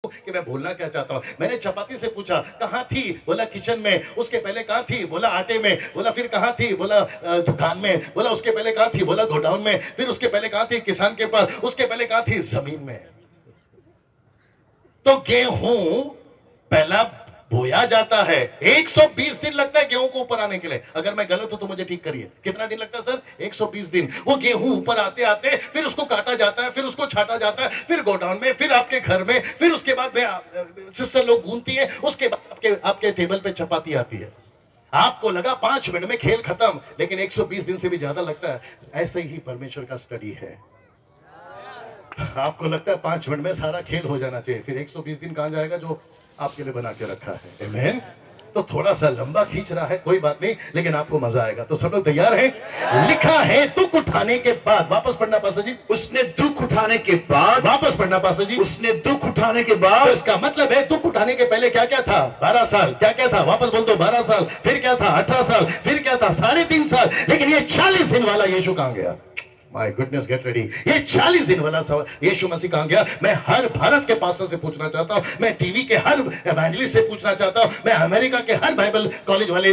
कि मैं बोलना क्या चाहता हूँ। मैंने चपाती से पूछा कहाँ थी, बोला किचन में। उसके पहले कहाँ थी, बोला आटे में। बोला फिर कहाँ थी, बोला दुकान में। बोला उसके पहले कहाँ थी, बोला गोडाउन में। फिर उसके पहले कहाँ थी, किसान के पास। उसके पहले कहाँ थी, जमीन में। तो गेहूं पहला बोया जाता है, 120 दिन लगता है गेहूं को ऊपर आने के लिए। अगर मैं गलत हूं तो मुझे ठीक करिए। कितना दिन लगता है सर? 120 दिन। वो गेहूं ऊपर आते आते फिर उसको काटा जाता है, फिर उसको छाटा जाता है, फिर गोडाउन में, फिर आपके घर में, फिर उसके बाद में सिस्टर लोग गूंथती है, उसके बाद आपके टेबल पे चपाती आती है। आपको लगा 5 मिनट में खेल खत्म, लेकिन 120 दिन से भी ज्यादा लगता है। ऐसे ही परमेश्वर का स्टडी है। आपको लगता है 5 मिनट में सारा खेल हो जाना चाहिए, फिर 120 दिन कहां जाएगा जो आपके लिए बना के रखा है। आमीन। तो थोड़ा सा लंबा खींच रहा है, कोई बात नहीं, लेकिन आपको मजा आएगा। तो सब लोग तैयार हैं? लिखा है दुख उठाने के बाद, वापस पढ़ना पासा जी, उसने दुख उठाने के बाद, वापस पढ़ना पासा जी, उसने दुख उठाने के बाद। तो इसका मतलब है दुख उठाने के पहले क्या क्या था? 12 साल। क्या क्या था? वापस बोल दो, 12 साल। फिर क्या था? 18 साल। फिर क्या था? 3.5 साल। लेकिन ये 40 दिन वाला यीशु कहां गया? My goodness, get ready. ये 40 दिन वाला यीशु मसीह कहां गया? मैं हर भारत के पास्टर से पूछना चाहता हूं, मैं टीवी के हर एवेंजलिस्ट से पूछना चाहता हूं, मैं अमेरिका के हर बाइबल कॉलेज वाले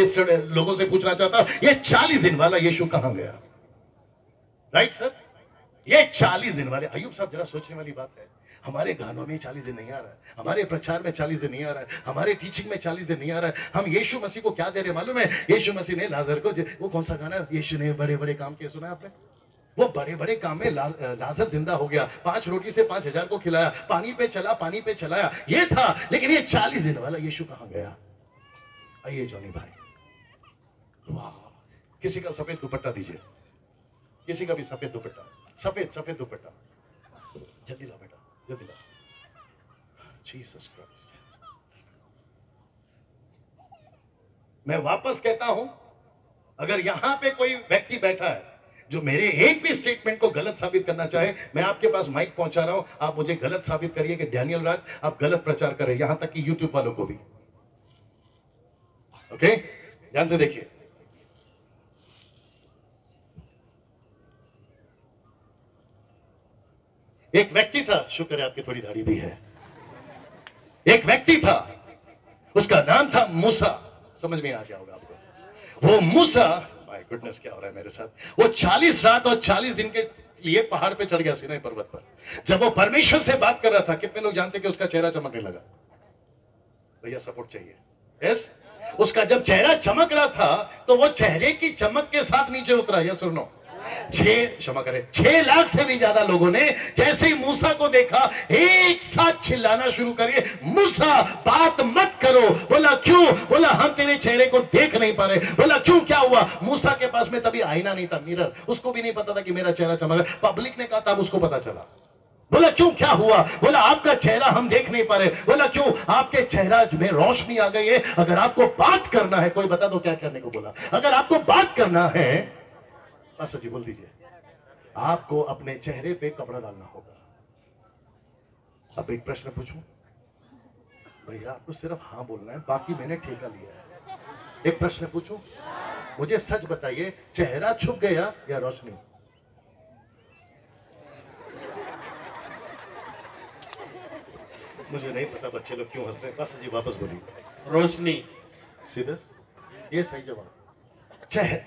लोगों से पूछना चाहता हूं, ये 40 दिन वाला यीशु कहां गया? राइट सर, ये 40 दिन वाले। अयूब साहब, जरा सोचने वाली बात है, हमारे गानों में 40 दिन नहीं आ रहा है, हमारे प्रचार में 40 दिन नहीं आ रहा है, हमारे टीचिंग में 40 दिन नहीं आ रहा है। हम यीशु मसीह को क्या दे रहे मालूम है? यीशु मसीह ने लाजर को, वो कौन सा गाना, यीशु ने बड़े बड़े काम किए, सुना आपने? वो बड़े बड़े काम में लाजर जिंदा हो गया, 5 रोटी से 5,000 को खिलाया, पानी पे चला, पानी पे चलाया, ये था। लेकिन ये 40 दिन वाला यीशु कहां गया? आइए जॉनी भाई, वाह, किसी का सफेद दुपट्टा दीजिए, किसी का भी सफेद दुपट्टा, सफेद सफेद दुपट्टा, जल्दी लाओ बेटा, जल्दी लाओ। Jesus Christ. मैं वापस कहता हूं, अगर यहां पे कोई व्यक्ति बैठा है जो मेरे एक भी स्टेटमेंट को गलत साबित करना चाहे, मैं आपके पास माइक पहुंचा रहा हूं, आप मुझे गलत साबित करिए कि डैनियल राज आप गलत प्रचार करें, यहां तक कि यूट्यूब वालों को भी। ओके, ध्यान से देखिए। एक व्यक्ति था, शुक्र है आपकी थोड़ी दाढ़ी भी है, एक व्यक्ति था, उसका नाम था मूसा। समझ में आ गया होगा आपको। वो मूसा, माय गुडनेस, क्या हो रहा है मेरे साथ? वो 40 रात और 40 दिन के लिए पहाड़ पे चढ़ गया, सीनाई पर्वत पर। जब वो परमेश्वर से बात कर रहा था, कितने लोग जानते कि उसका चेहरा चमकने लगा? भैया सपोर्ट चाहिए। यस, उसका जब चेहरा चमक रहा था तो वो चेहरे की चमक के साथ नीचे उतरा। यस और नो? 6 लाख से भी ज्यादा लोगों ने जैसे ही मूसा को देखा, एक साथ चिल्लाना शुरू करे, मूसा बात मत करो। बोला क्यों? बोला हम तेरे चेहरे को देख नहीं पा रहे। बोला क्यों, क्या हुआ? मूसा के पास में तभी आईना नहीं था, मिरर, उसको भी नहीं पता था कि मेरा चेहरा चमक रहा है। पब्लिक ने कहा तब उसको पता चला। बोला क्यों, क्या हुआ? बोला आपका चेहरा हम देख नहीं पा रहे। बोला क्यों? आपके चेहरा में रोशनी आ गई है। अगर आपको बात करना है, कोई बता दो क्या करने को बोला? अगर आपको बात करना है, बस जी बोल दीजिए, आपको अपने चेहरे पे कपड़ा डालना होगा। अब एक प्रश्न पूछूं भैया, आपको सिर्फ हाँ बोलना है, बाकी मैंने ठेका लिया है। एक प्रश्न पूछूं, मुझे सच बताइए, चेहरा छुप गया या रोशनी? मुझे नहीं पता बच्चे लोग क्यों हंस रहे हैं। बस जी वापस बोलिए। रोशनी। सीधे, ये सही जवाब। चेहरा,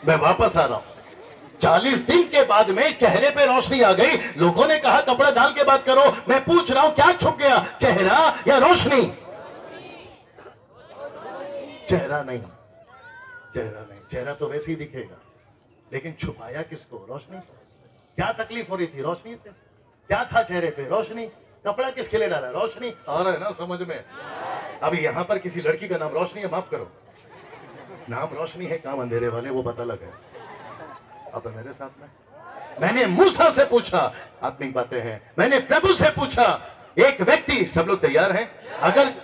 मैं वापस आ रहा हूं। 40 दिन के बाद में चेहरे पे रोशनी आ गई। लोगों ने कहा कपड़ा डाल के बात करो। मैं पूछ रहा हूं, क्या छुप गया, चेहरा या रोशनी? चेहरा नहीं, चेहरा नहीं। चेहरा तो वैसे ही दिखेगा, लेकिन छुपाया किसको? रोशनी। क्या तकलीफ हो रही थी? रोशनी से। क्या था चेहरे पे? रोशनी। कपड़ा किसके लिए डाला? रोशनी। आ रहा है ना समझ में? अभी यहां पर किसी लड़की का नाम रोशनी है, माफ करो, नाम रोशनी है, काम अंधेरे वाले, वो पता लगा। अब मेरे साथ में, मैंने मूसा से पूछा, आत्मिक बातें हैं, मैंने प्रभु से पूछा। एक व्यक्ति, सब लोग तैयार हैं?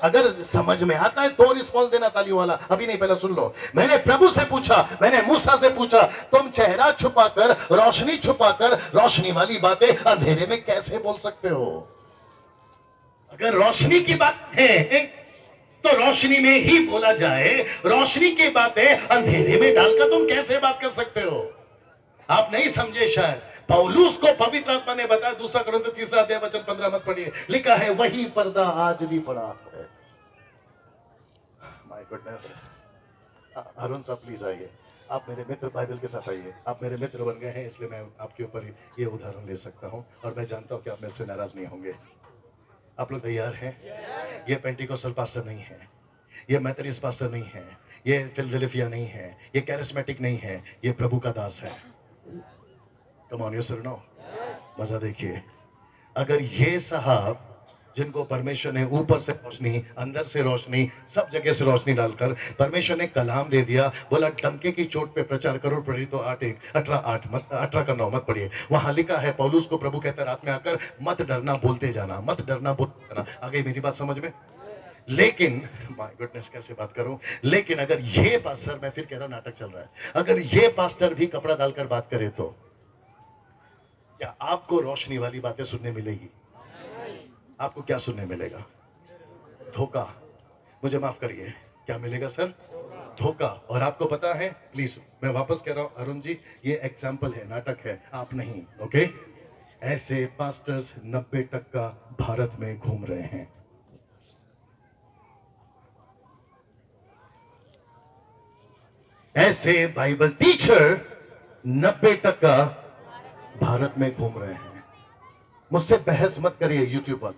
अगर समझ में आता है तो रिस्पॉन्स देना, ताली वाला। अभी नहीं, पहले सुन लो। मैंने प्रभु से पूछा, मैंने मूसा से पूछा, तुम चेहरा छुपाकर, रोशनी छुपाकर, रोशनी वाली बातें अंधेरे में कैसे बोल सकते हो? अगर रोशनी की बात है तो रोशनी में ही बोला जाए। रोशनी की बातें अंधेरे में डालकर तुम कैसे बात कर सकते हो? आप नहीं समझे शायद। पौलुस को पवित्र आत्मा ने बताया, 2 कोरिन्थियों 3 अध्याय वचन 15 मत पढ़िए, लिखा है वही पर्दा आज भी पड़ा है। My goodness. अरुण साहब प्लीज आइए, आप मेरे मित्र, बाइबल के साथ आइए। आप मेरे मित्र बन गए हैं, इसलिए मैं आपके ऊपर ये उदाहरण ले सकता हूं, और मैं जानता हूं कि आप मेरे से नाराज नहीं होंगे। आप लोग तैयार हैं? ये पेंटिकोस्टल पास्टर नहीं है, ये मेथोडिस्ट पास्टर नहीं है, ये फिलडेल्फिया नहीं है, ये कैरिस्मेटिक नहीं है, ये प्रभु का दास है। कम ऑन, यस और नो? मजा देखिए। अगर ये साहब जिनको परमेश्वर ने ऊपर से रोशनी, अंदर से रोशनी, सब जगह से रोशनी डालकर परमेश्वर ने कलाम दे दिया, बोला डंके की चोट पे प्रचार करो, पढ़ी तो 18 का 9 मत पढ़िए। वहां लिखा है, पौलुस को प्रभु कहता है रात में आकर, मत डरना, बोलते जाना, मत डरना, बोलते जाना। आगे मेरी बात समझ में? लेकिन माय गुडनेस, कैसे बात करूं? लेकिन अगर ये पास्टर, मैं फिर कह रहा हूं नाटक चल रहा है, अगर ये पास्टर भी कपड़ा डालकर बात करे तो क्या आपको रोशनी वाली बातें सुनने मिलेगी? आपको क्या सुनने मिलेगा? धोखा। मुझे माफ करिए, क्या मिलेगा सर? धोखा। और आपको पता है, प्लीज मैं वापस कह रहा हूं अरुण जी, ये एग्जाम्पल है, नाटक है, आप नहीं। ओके? ऐसे पास्टर्स 90% भारत में घूम रहे हैं। ऐसे बाइबल टीचर 90% भारत में घूम रहे हैं। मुझसे बहस मत करिए यूट्यूब पर।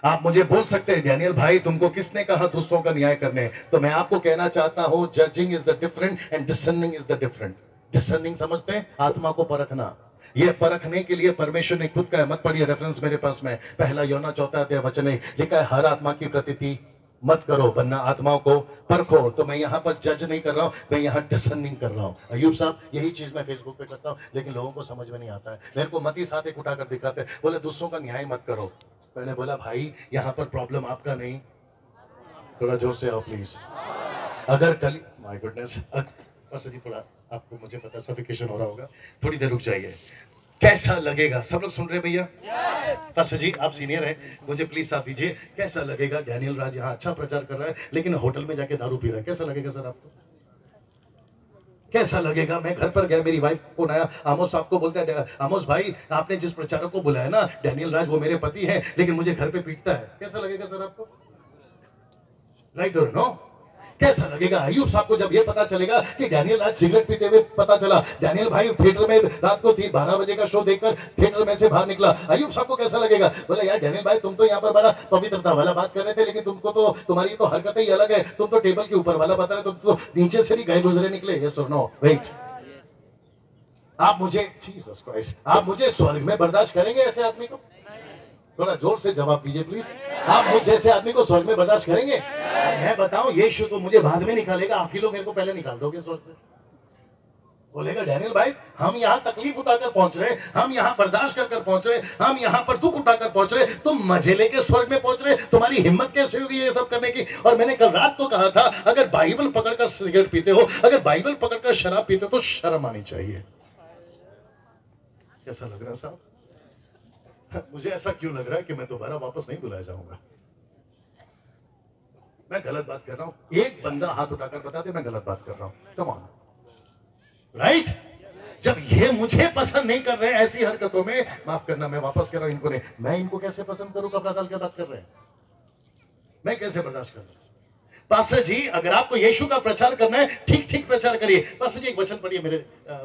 आप मुझे बोल सकते हैं, डैनियल भाई तुमको किसने कहा दूसरों का न्याय करने? तो मैं आपको कहना चाहता हूं, judging is the different and discerning is the different. Discerning समझते हैं? आत्मा को परखना। ये परखने के लिए परमेश्वर ने खुद कहा, मत पढ़िए, रेफरेंस मेरे पास में, 1 यूहन्ना 4 अध्याय वचन 1 लिखा है, हर आत्मा की प्रतीति मत करो, वरना आत्माओं को परखो। तो मैं यहाँ पर जज नहीं कर रहा हूँ, मैं यहाँ डिसर्निंग कर रहा हूँ। अयूब साहब, यही चीज मैं फेसबुक पे करता हूँ, लेकिन लोगों को समझ में नहीं आता है। मेरे को मती साथ एक उठाकर दिखाते, बोले दूसरों का न्याय मत करो। मैंने बोला भाई, यहाँ पर प्रॉब्लम आपका नहीं, थोड़ा जोर से आओ प्लीज। अगर कल, माय गुडनेस, बस जी थोड़ा, आपको मुझे पता सफिकेशन हो रहा होगा, थोड़ी देर रुक जाइए। कैसा लगेगा? सब लोग सुन रहे हैं भैया? पास्टर जी आप सीनियर हैं, मुझे प्लीज साथ दीजिए। कैसा लगेगा डैनियल राज यहाँ अच्छा प्रचार कर रहा है, लेकिन होटल में जाके दारू पी रहा है? कैसा लगेगा सर आपको? कैसा लगेगा? मैं घर पर गया, मेरी वाइफ फोन आया, आमोस साहब को बोलता है, आमोस भाई आपने जिस प्रचारक को बुलाया ना, डैनियल राज, वो मेरे पति है, लेकिन मुझे घर पे पीटता है। कैसा लगेगा सर आपको? राइट और नो? कैसा लगेगा अयूब साहब को जब ये पता चलेगा कि डैनियल राज सिगरेट पीते हुए पता चला? डैनियल भाई थिएटर में रात को 12 बजे का शो देखकर थिएटर में से बाहर निकला। अयूब साहब को कैसा लगेगा? बोला यार डैनियल भाई, तुम तो यहाँ पर बड़ा पवित्रता वाला बात कर रहे थे, लेकिन तुमको तो, तुम्हारी तो हरकतें ही अलग है, तुम तो टेबल के ऊपर वाला बता रहे, तुम तो नीचे से भी गए गुजरे निकले। यस और नो? वेट, आप मुझे, जीसस क्राइस्ट, आप मुझे स्वर्ग में बर्दाश्त करेंगे ऐसे आदमी को? थोड़ा जोर से जवाब दीजिए प्लीज। आप मुझ जैसे आदमी को स्वर्ग में बर्दाश्त करेंगे? मैं बताऊं, यीशु तो मुझे बाद में निकालेगा, आप ही लोग मेरे को पहले निकाल दोगे स्वर्ग से। बोलेगा डैनियल भाई, हम यहाँ तकलीफ उठाकर पहुंच रहे, हम यहाँ बर्दाश्त कर पहुंच रहे, हम यहाँ पर दुख उठाकर पहुंच रहे, तुम मजे लेके स्वर्ग में पहुंच रहे, तुम्हारी हिम्मत कैसे होगी ये सब करने की? और मैंने कल रात को कहा था, अगर बाइबल पकड़कर सिगरेट पीते हो, अगर बाइबल पकड़कर शराब पीते हो, तो शर्म आनी चाहिए। कैसा लग रहा साहब? मुझे ऐसा क्यों लग रहा है कि मैं दोबारा वापस नहीं बुलाया जाऊंगा? मैं गलत बात कर रहा हूं? एक बंदा हाथ उठाकर बता दे मैं गलत बात कर रहा हूं। Come on, right? जब ये मुझे पसंद नहीं कर रहे ऐसी हरकतों में, माफ करना मैं वापस कह रहा हूं, इनको नहीं, मैं इनको कैसे पसंद करूं? कपड़ा डाल के बात कर रहे हैं, मैं कैसे बर्दाश्त करूं? पास्टर जी अगर आपको यीशु का प्रचार करना है, ठीक ठीक प्रचार करिए। पास्टर जी एक वचन पढ़िए, मेरे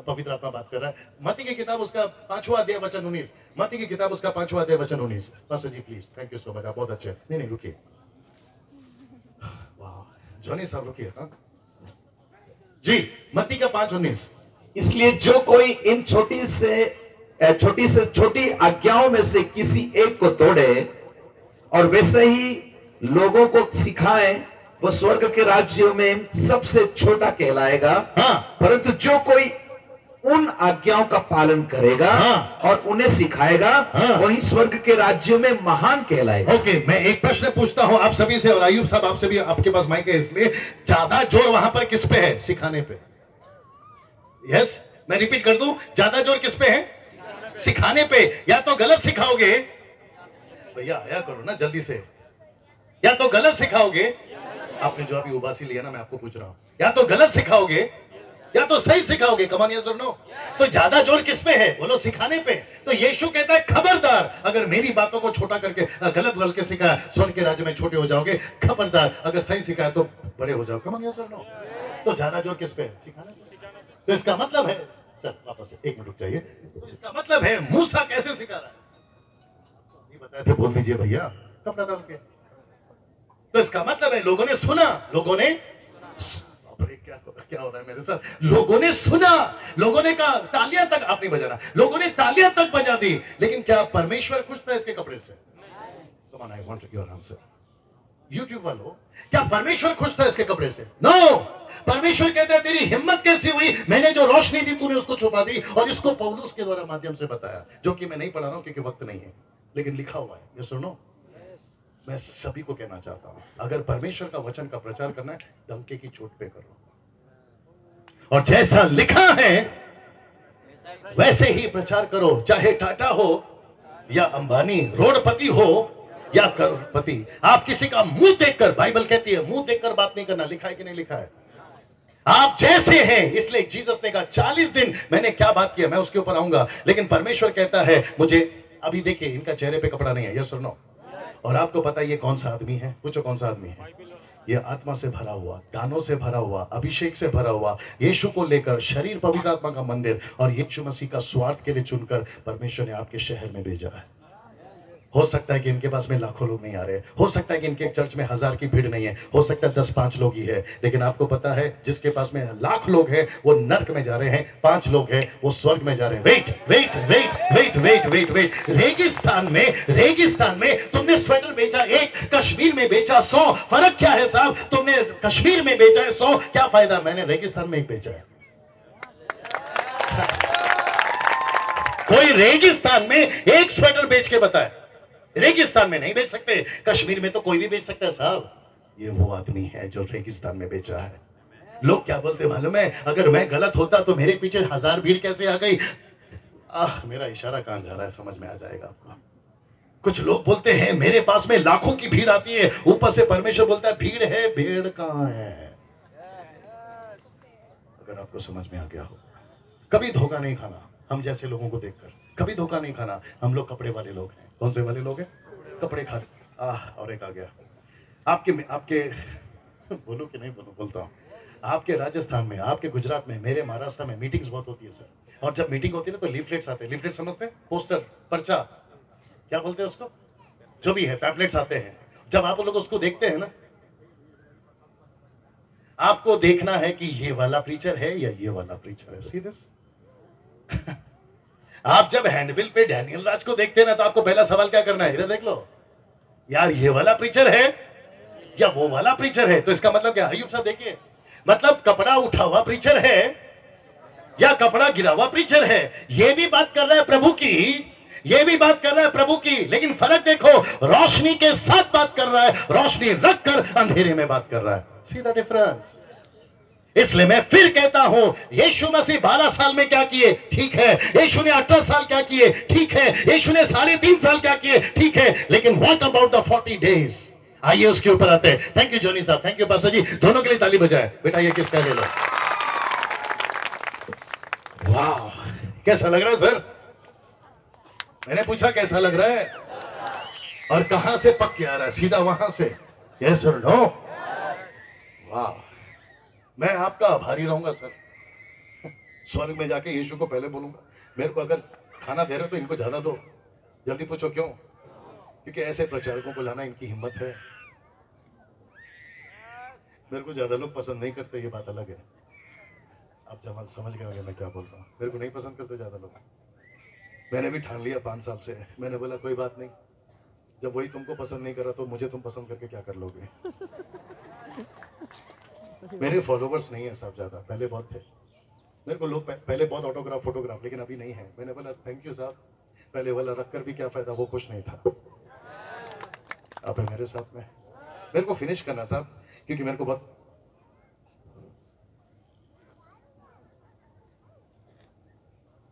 पवित्र आत्मा बात कर रहा है। मत्ती की किताब उसका 5वां अध्याय वचन 19। मत्ती की किताब उसका 5वां अध्याय वचन 19। Pastor ji please, thank you so much, आप बहुत अच्छे। नहीं रुकिए, वाह जॉनी साहब रुकिए। हाँ जी, मत्ती का 5:19। इसलिए जो कोई इन छोटी से छोटी आज्ञाओं में से किसी एक को तोड़े और वैसे ही लोगों को सिखाए, वो स्वर्ग के राज्यों में सबसे छोटा कहलाएगा। हाँ। परंतु जो कोई उन आज्ञाओं का पालन करेगा, हाँ, और उन्हें सिखाएगा, हाँ, वही स्वर्ग के राज्यों में महान कहलाएगा। ओके, मैं एक प्रश्न पूछता हूं आप सभी से, और अयूब साहब आपसे भी, आपके पास माइक है इसलिए, ज्यादा जोर वहां पर किस पे है? सिखाने पे। यस, मैं रिपीट कर दूं, ज्यादा जोर किस पे है? सिखाने पे। या तो गलत सिखाओगे, भैया आया करो ना जल्दी से, या तो गलत सिखाओगे, आपने जो अभी उबासी लिया ना, मैं आपको पूछ रहा हूं, या तो गलत सिखाओगे या तो सही सिखाओगे। कम ऑन यस और नो। तो ज्यादा जोर किस पे है? बोलो सिखाने पे। तो यीशु कहता है खबरदार अगर मेरी बातों को छोटा करके गलत बोल के सिखाया, स्वर्ग के राज्य में छोटे हो जाओगे। खबरदार अगर सही सिखाया तो बड़े हो जाओ। कम ऑन यस और नो। तो ज्यादा जोर किस पे है? सिखाने पे। तो इसका मतलब है, सर वापस से 1 मिनट रुक जाइए। तो इसका मतलब है मूसा कैसे सिखा रहा है? नहीं बताए थे, बोल दीजिए भैया, कपड़ा डाल के। तो इसका मतलब है लोगों ने सुना, लोगों ने क्या हो रहा है मेरे साथ? लोगों ने सुना, लोगों ने कहा, तालियां तक आप नहीं बजाना, लोगों ने तालियां तक बजा दी, लेकिन क्या परमेश्वर खुश था इसके कपड़े से? Come on, I want your answer. YouTube वालों, क्या परमेश्वर खुश था इसके कपड़े से? नो। परमेश्वर कहते हैं तेरी हिम्मत कैसी हुई, मैंने जो रोशनी दी तूने उसको छुपा दी और इसको पौलुस के द्वारा माध्यम से बताया, जो कि मैं नहीं पढ़ा रहा हूं क्योंकि वक्त नहीं है, लेकिन लिखा हुआ है। ये सुनो, मैं सभी को कहना चाहता हूं, अगर परमेश्वर का वचन का प्रचार करना है, डंके की चोट पे करो, और जैसा लिखा है वैसे ही प्रचार करो। चाहे टाटा हो या अंबानी, रोडपति हो या करोड़पति, आप किसी का मुंह देखकर, बाइबल कहती है मुंह देखकर बात नहीं करना। लिखा है कि नहीं लिखा है? आप जैसे हैं, इसलिए जीसस ने कहा 40 दिन मैंने क्या बात किया, मैं उसके ऊपर आऊंगा, लेकिन परमेश्वर कहता है मुझे, अभी देखिए इनका चेहरे पे कपड़ा नहीं है, यस और नो? और आपको पता है ये कौन सा आदमी है? पूछो कौन सा आदमी है? ये आत्मा से भरा हुआ, दानों से भरा हुआ, अभिषेक से भरा हुआ, यीशु को लेकर शरीर पवित्र आत्मा का मंदिर, और यीशु मसीह का स्वार्थ के लिए चुनकर परमेश्वर ने आपके शहर में भेजा है। हो सकता है कि इनके पास में लाखों लोग नहीं आ रहे, हो सकता है कि इनके चर्च में 1000 की भीड़ नहीं है, हो सकता है 10-5 लोग ही है, लेकिन आपको पता है जिसके पास में लाख लोग हैं वो नरक में जा रहे हैं, 5 लोग हैं वो स्वर्ग में जा रहे हैं। Wait wait wait wait wait wait wait. रेगिस्तान में तुमने स्वेटर बेचा 1, कश्मीर में बेचा 100, फर्क क्या है साहब? तुमने कश्मीर में बेचा है 100, क्या फायदा? मैंने रेगिस्तान में 1 बेचा है। कोई रेगिस्तान में 1 स्वेटर बेच के बताए, रेगिस्तान में नहीं बेच सकते, कश्मीर में तो कोई भी बेच सकता है साहब। ये वो आदमी है जो रेगिस्तान में बेचा है। लोग क्या बोलते मालूम है? अगर मैं गलत होता तो मेरे पीछे 1000 भीड़ कैसे आ गई? मेरा इशारा कहां जा रहा है समझ में आ जाएगा आपको। कुछ लोग बोलते हैं मेरे पास में लाखों की भीड़ आती है, ऊपर से परमेश्वर बोलता है भीड़ है, भेड़ कहां है? अगर आपको समझ में आ गया हो, कभी धोखा नहीं खाना हम जैसे लोगों को देखकर, कभी धोखा नहीं खाना। हम लोग कपड़े वाले लोग हैं। कौन से वाले लोग हैं? कपड़े खा। और एक आ गया आपके बोलो कि नहीं बोलो, बोलता हूं। आपके राजस्थान में, आपके गुजरात में, मेरे महाराष्ट्र में मीटिंग्स बहुत होती है सर, और जब मीटिंग होती है ना तो लीफलेट्स आते हैं। लीफलेट समझते हैं? पोस्टर, पर्चा, क्या बोलते हैं उसको, जो भी है, पैम्पलेट्स आते हैं। जब आप लोग उसको देखते हैं ना, आपको देखना है कि ये वाला प्रीचर है या ये वाला प्रीचर है। See this. आप जब हैंडबिल पे डैनियल राज को देखते हैं ना, तो आपको पहला सवाल क्या करना है? इधर देख लो यार, ये वाला प्रीचर है या वो वाला प्रीचर है? तो इसका मतलब क्या? अयूब साहब देखिए, मतलब कपड़ा उठा हुआ प्रीचर है या कपड़ा गिरा हुआ प्रीचर है? ये भी बात कर रहा है प्रभु की, ये भी बात कर रहा है प्रभु की, लेकिन फर्क देखो, रोशनी के साथ बात कर रहा है, रोशनी रखकर अंधेरे में बात कर रहा है। See the difference. इसलिए मैं फिर कहता हूं, यीशु मसीह 12 साल में क्या किए? ठीक है। यीशु ने 18 साल क्या किए? ठीक है। यीशु ने 3.5 साल क्या किए? ठीक है। लेकिन व्हाट अबाउट द 40 डेज? आइए उसके ऊपर आते हैं। थैंक यू जोनी साहब, थैंक यू पास्टर जी, दोनों के लिए ताली बजाए। बेटा ये किसका ले लो। वाह, कैसा लग रहा है सर? मैंने पूछा कैसा लग रहा है? और कहां से पक के आ रहा है? सीधा वहां से? यस और नो? वाह, मैं आपका आभारी रहूंगा सर। स्वर्ग में जाके यीशु को पहले बोलूंगा, मेरे को अगर खाना दे रहे हो तो इनको ज्यादा दो। जल्दी पूछो क्यों? क्योंकि ऐसे प्रचारकों को लाना इनकी हिम्मत है। मेरे को ज्यादा लोग पसंद नहीं करते, ये बात अलग है। आप जब समझ गए होंगे मैं क्या बोल रहा हूँ। मेरे को नहीं पसंद करते ज्यादा लोग। मैंने भी ठान लिया 5 साल से, मैंने बोला कोई बात नहीं, जब वही तुमको पसंद नहीं कर रहा तो मुझे तुम पसंद करके क्या कर लोगे? मेरे फॉलोवर्स नहीं है साहब ज्यादा, पहले बहुत थे। मेरे को लोग पहले बहुत ऑटोग्राफ फोटोग्राफ, लेकिन अभी नहीं है। मैंने बोला थैंक यू साहब, पहले वाला रखकर भी क्या फायदा, वो खुश नहीं था। आप है मेरे साथ में। मेरे को फिनिश करना साहब, क्योंकि मेरे को बहुत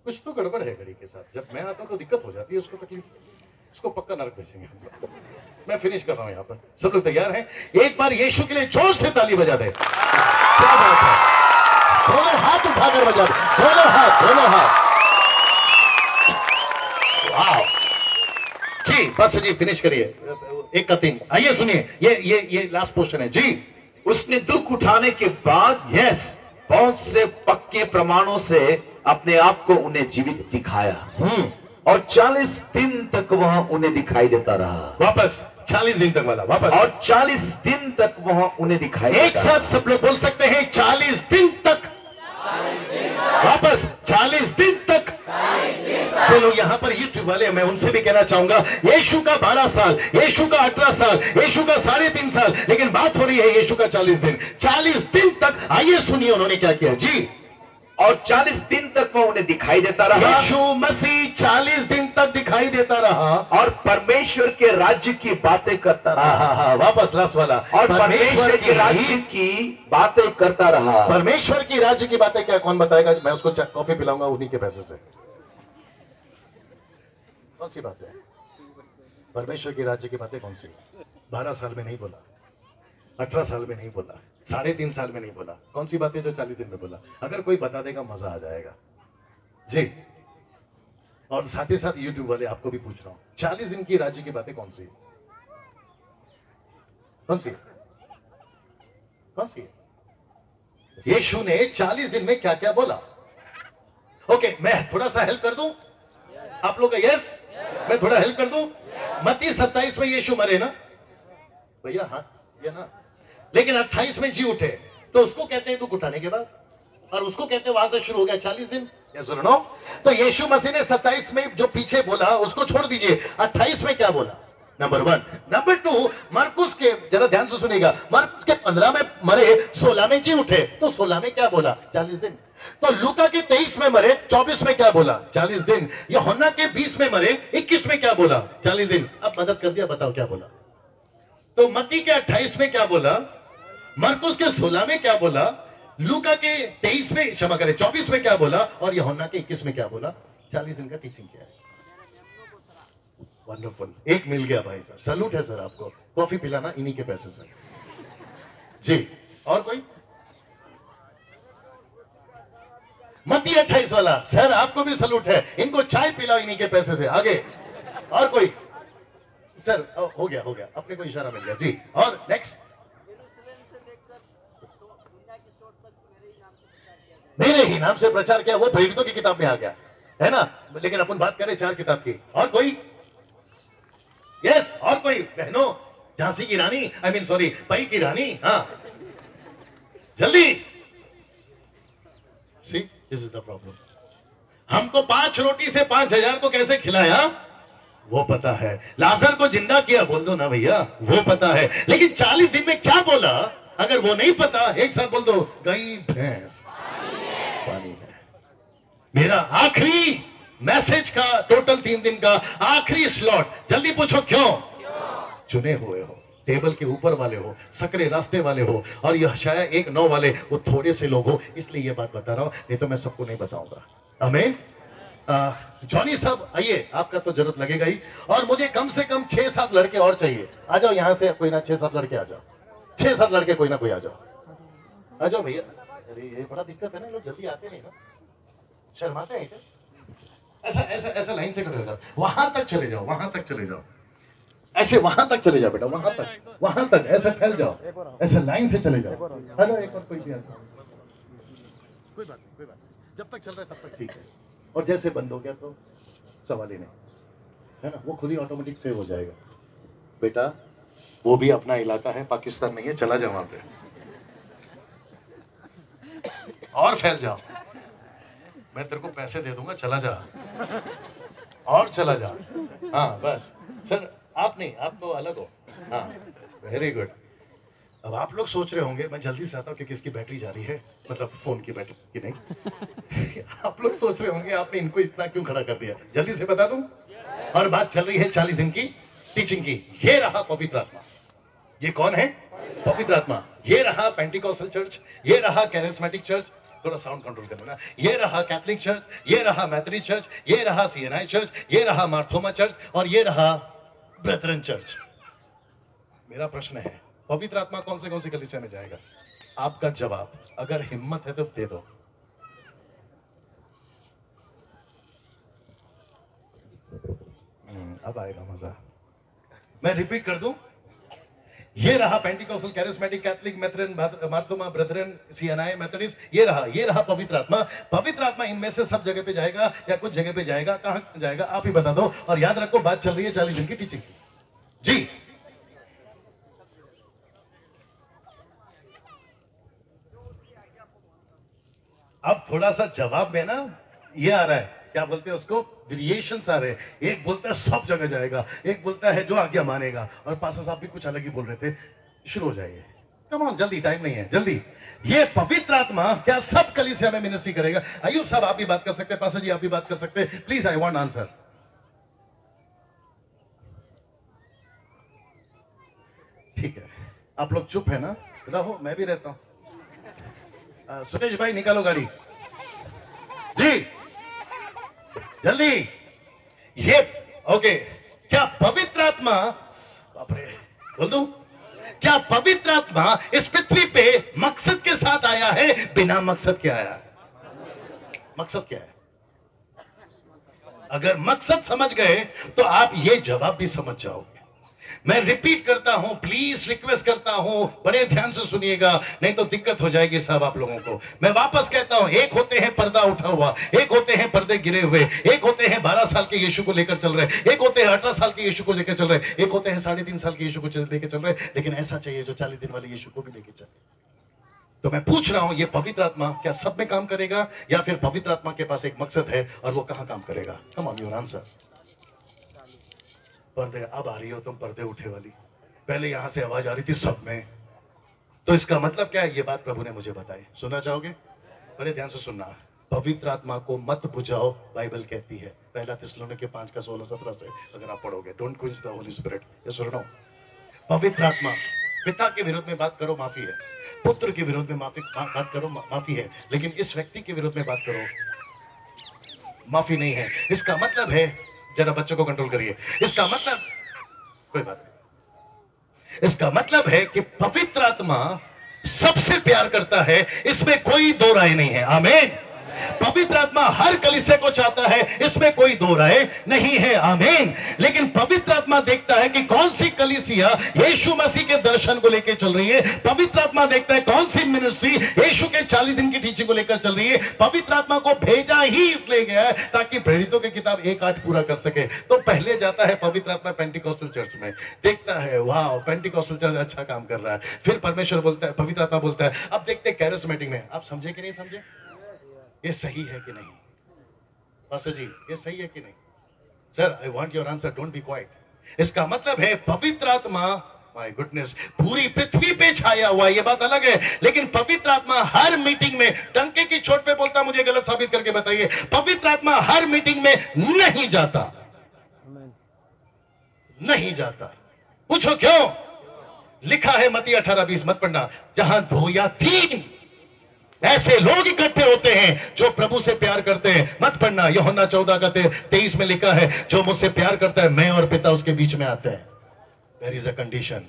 कुछ तो गड़बड़ है घड़ी के साथ। जब मैं आता तो दिक्कत हो जाती है, उसको तकलीफ, उसको उसको पक्का नरक भेजेंगे हम लोग। मैं फिनिश कर रहा हूं यहां पर, सब लोग तैयार हैं? एक बार यीशु के लिए जोर से ताली बजा दे। क्या बात है, दोनों हाथ उठाकर बजा दे, दोनों हाथ, दोनों हाथ। वाह जी, बस जी फिनिश करिए, 1 का 3। आइए सुनिए, ये लास्ट पोर्शन है जी। उसने दुख उठाने के बाद यस बहुत से पक्के प्रमाणों से अपने आप को उन्हें जीवित दिखाया और 40 दिन तक वह उन्हें दिखाई देता रहा। वापस 40 दिन तक वाला, वापस। और 40 दिन तक वह उन्हें दिखाई एक देता साथ सब लोग बोल सकते हैं 40 दिन तक। वापस 40 दिन तक। जो लोग यहाँ पर यूट्यूब वाले, मैं उनसे भी कहना चाहूंगा, यीशु का 12 साल, यीशु का 18 साल, यीशु का 3.5 साल, लेकिन बात हो रही है यीशु का 40 दिन। 40 दिन तक। आइए सुनिए उन्होंने क्या किया जी। और 40 दिन तक वह उन्हें दिखाई देता रहा। यीशु मसीह 40 दिन तक दिखाई देता रहा और परमेश्वर के राज्य की बातें करता रहा। वापस लास्ट वाला। और परमेश्वर के राज्य की बातें करता रहा। परमेश्वर की राज्य की बातें क्या, कौन बताएगा? मैं उसको कॉफी पिलाऊंगा उन्हीं के पैसे से। कौन सी बात है? परमेश्वर की राज्य की बातें कौन सी? 12 साल में नहीं बोला, 18 साल में नहीं बोला, 3.5 साल में नहीं बोला। कौन सी बातें जो 40 दिन में बोला? अगर कोई बता देगा मजा आ जाएगा जी। और साथ ही साथ यूट्यूब वाले आपको भी पूछ रहा हूं, 40 दिन की राज्य की बातें कौन सी? कौन सी? कौन सी? यीशु ने 40 दिन में क्या क्या बोला? ओके, मैं थोड़ा सा हेल्प कर दूं आप लोग का? यस, मैं थोड़ा हेल्प कर दूं। मत्ती 27 में यीशु मरे ना भैया? हाँ ये ना। लेकिन 28 में जी उठे, तो उसको कहते हैं दुख उठाने के बाद, और उसको कहते हैं वहां से शुरू हो गया 40 दिन। या सुनो, तो यीशु मसीह ने 27 में जो पीछे बोला उसको छोड़ दीजिए, 28 में क्या बोला? नंबर 1। नंबर 2, मरकुस के, जरा ध्यान से सुनिएगा, मरकुस के 15 में मरे, 16 में जी उठे, तो 16 में क्या बोला? 40 दिन। तो लूका के 23 में मरे, 24 में क्या बोला? 40 दिन। यूहन्ना के 20 में मरे, 21 में क्या बोला? 40 दिन। अब मदद कर दिया, बताओ क्या बोला? तो मत्ती के 28 में क्या बोला? मरकुस के 16 में क्या बोला? लूका के 23 में, क्षमा करें, 24 में क्या बोला? और यूहन्ना के 21 में क्या बोला? 40 दिन का टीचिंग किया है। वंडरफुल, एक मिल गया भाई सर, सैल्यूट है सर आपको। कॉफी पिलाना इन्हीं के पैसे से जी। और कोई? मत्ती 28 वाला सर आपको भी सैल्यूट है, इनको चाय पिलाओ इन्हीं के पैसे से। आगे और कोई? सर हो गया, हो गया, अपने को इशारा मिल गया जी। और नेक्स्ट, मेरे ही नाम से प्रचार किया, वो प्रेरितों की किताब में आ गया है ना, लेकिन अपन बात करें 4 किताब की। और कोई? यस, और कोई? बहनों, झांसी की रानी, आई मीन सॉरी, पई की रानी, हाँ जल्दी। सी, दिस इज द प्रॉब्लम। हमको 5 रोटी से 5,000 को कैसे खिलाया वो पता है, लाजर को जिंदा किया बोल दो ना भैया, वो पता है, लेकिन 40 दिन में क्या बोला अगर वो नहीं पता, एक साथ बोल दो, गाय भैंस पानी है। मेरा आखिरी मैसेज का टोटल 3 दिन का आखिरी स्लॉट, जल्दी पूछो क्यों? चुने हुए हो, टेबल के ऊपर वाले हो, सकरे रास्ते वाले हो, और यह शायद 1-9 वाले वो थोड़े से लोग हो, इसलिए ये बात बता रहा हूं, नहीं तो मैं सबको नहीं बताऊंगा। आमीन। जॉनी साहब आइए, आपका तो जरूरत लगेगा ही, और मुझे कम से कम 6-7 लड़के और चाहिए। आ जाओ यहां से, कोई ना 6-7 लड़के आ जाओ, 6-7 लड़के कोई ना कोई आ जाओ भैया। अरे ये बड़ा दिक्कत है ना, लोग जल्दी आते नहीं ना, शर्माते हैं क्या? ऐसा ऐसा ऐसा लाइन से खड़े हो जाओ, वहां तक चले जाओ, वहां तक चले जाओ, ऐसे वहां तक चले जाओ बेटा, वहां तक ऐसे फैल जाओ, ऐसे लाइन से चले जाओ। हेलो, एक और कोई भी आ जाओ, कोई बात नहीं, जब तक चल रहा है तब तक ठीक है, और जैसे बंद हो गया तो सवाल ही नहीं है ना, वो खुद ही ऑटोमेटिक सेव हो जाएगा। बेटा वो भी अपना इलाका है, पाकिस्तान नहीं है, चला जाओ वहां पे और फैल जाओ, मैं तेरे को पैसे दे दूंगा, चला जा और चला जा। हाँ बस सर, आप नहीं, आप तो अलग हो। हाँ वेरी गुड। अब आप लोग सोच रहे होंगे मैं जल्दी से आता हूँ क्योंकि इसकी बैटरी जा रही है, मतलब फोन की बैटरी की नहीं। आप लोग सोच रहे होंगे आपने इनको इतना क्यों खड़ा कर दिया, जल्दी से बता दूं। और बात चल रही है 40 दिन की टीचिंग की। ये रहा पवित्र आत्मा, ये कौन है? पवित्र आत्मा। ये रहा पेंटिकॉस्टल चर्च, ये रहा कैरिस्मेटिक चर्च, थोड़ा साउंड कंट्रोल कर लेना, ये रहा कैथलिक चर्च, ये रहा मैथोडिस्ट चर्च, ये रहा सीएनआई चर्च, ये रहा मार्थोमा चर्च, और ये रहा ब्रेथरन चर्च, मेरा प्रश्न है, पवित्र आत्मा कौन सी कलीसिया में जाएगा? आपका जवाब अगर हिम्मत है तो दे दो। अब आएगा मजा। मैं रिपीट कर दूं, ये रहा Pentecostal, charismatic, Catholic, Methodist, Marthoma, Brethren, CNI, Methodist, ये रहा पवित्र आत्मा। पवित्र आत्मा इनमें से सब जगह पे जाएगा या कुछ जगह पे जाएगा? कहां जाएगा आप ही बता दो। और याद रखो, बात चल रही है 40 दिन की टीचिंग की। जी, अब थोड़ा सा जवाब में ना ये आ रहा है, क्या बोलते हैं उसको, वेरिएशंस आ रहे हैं। एक बोलता है सब जगह जाएगा, एक बोलता है जो आज्ञा मानेगा, और पास्टर साहब भी कुछ अलग ही बोल रहे थे। शुरू हो जाइए, कम ऑन, जल्दी, टाइम नहीं है, जल्दी। ये पवित्र आत्मा क्या सब कलीसिया में मिनिस्ट्री करेगा? अयूब साहब आप भी बात कर सकते हैं, पास्टर जी आप भी बात कर सकते हैं, प्लीज, आई वांट आंसर। ठीक है, आप लोग चुप है ना, रहो, मैं भी रहता हूं। सुरेश भाई निकालो गाड़ी जी, जल्दी। ये ओके, क्या पवित्र आत्मा, बाप रे, बोल दूं, क्या पवित्र आत्मा इस पृथ्वी पे मकसद के साथ आया है, बिना मकसद के आया? मकसद क्या है? अगर मकसद समझ गए तो आप ये जवाब भी समझ जाओगे। मैं रिपीट करता हूं, प्लीज रिक्वेस्ट करता हूं, बड़े ध्यान से सुनिएगा, नहीं तो दिक्कत हो जाएगी साहब आप लोगों को। मैं वापस कहता हूं, एक होते हैं पर्दा उठा हुआ, एक होते हैं पर्दे गिरे हुए, एक होते हैं 12 साल के यीशु को लेकर चल रहे, एक होते हैं 18 साल के यीशु को लेकर चल रहे, एक होते हैं 3.5 साल के यीशु को लेकर चल रहे। लेकिन ऐसा चाहिए जो 40 दिन वाले यीशु को भी लेकर चले। तो मैं पूछ रहा हूं, ये पवित्र आत्मा क्या सब में काम करेगा, या फिर पवित्र आत्मा के पास एक मकसद है और वो कहां काम करेगा? Come on, your answer. पर्दे, अब आ रही हो तुम पर्दे उठे वाली, पहले यहां से आवाज आ रही थी सब में। तो इसका मतलब क्या है? ये बात प्रभु ने मुझे बताई, सुनना चाहोगे? बड़े ध्यान से सुनना। पवित्र आत्मा को मत बुझाओ, बाइबल कहती है, पहला थिस्सलुनीके 5 का 16-17 से अगर आप पढ़ोगे, don't quench the Holi spirit. ये सुनो, पवित्र आत्मा, पिता के विरोध में बात करो माफी है, पुत्र के विरोध में बात करो माफी है, लेकिन इस व्यक्ति के विरोध में बात करो माफी नहीं है। इसका मतलब है, जरा बच्चों को कंट्रोल करिए, इसका मतलब, कोई बात नहीं, इसका मतलब है कि पवित्र आत्मा सबसे प्यार करता है, इसमें कोई दो राय नहीं है। आमीन। पवित्र आत्मा हर कलीसिया को चाहता है, इसमें कोई दो राय नहीं है। आमीन। लेकिन पवित्र आत्मा देखता है कि कौन सी कलीसिया यीशु मसीह के दर्शन को लेकर चल रही है। पवित्र आत्मा देखता है कौन सी मिनिस्ट्री यीशु के 40 दिन की टीचिंग को लेकर चल रही है। पवित्र आत्मा को भेजा ही इसलिए गया है ताकि प्रेरितों की किताब 1:8 पूरा कर सके। तो पहले जाता है पवित्र आत्मा पेंटिकोस्टल चर्च में, देखता है वाह पेंटिकोस्टल चर्च अच्छा काम कर रहा है, फिर परमेश्वर बोलता है, पवित्र आत्मा बोलता है, अब देखते हैं कैरिस्मेटिक में। आप समझे कि नहीं समझे? ये सही है कि नहीं? पास्टर जी ये सही है कि नहीं? Sir I want your answer, don't be quite. इसका मतलब है पवित्र आत्मा, माय गुडनेस, पूरी पृथ्वी पे छाया हुआ, ये बात अलग है, लेकिन पवित्र आत्मा हर मीटिंग में, डंके की चोट पे बोलता, मुझे गलत साबित करके बताइए, पवित्र आत्मा हर मीटिंग में नहीं जाता, नहीं जाता। पूछो क्यों? लिखा है मत्ती 18:20, मत पढ़ना, जहां 2 या 3 ऐसे लोग इकट्ठे होते हैं जो प्रभु से प्यार करते हैं, मत पढ़ना, यूहन्ना 14 का 23 में लिखा है, जो मुझसे प्यार करता है मैं और पिता उसके बीच में आते हैं। There is a condition.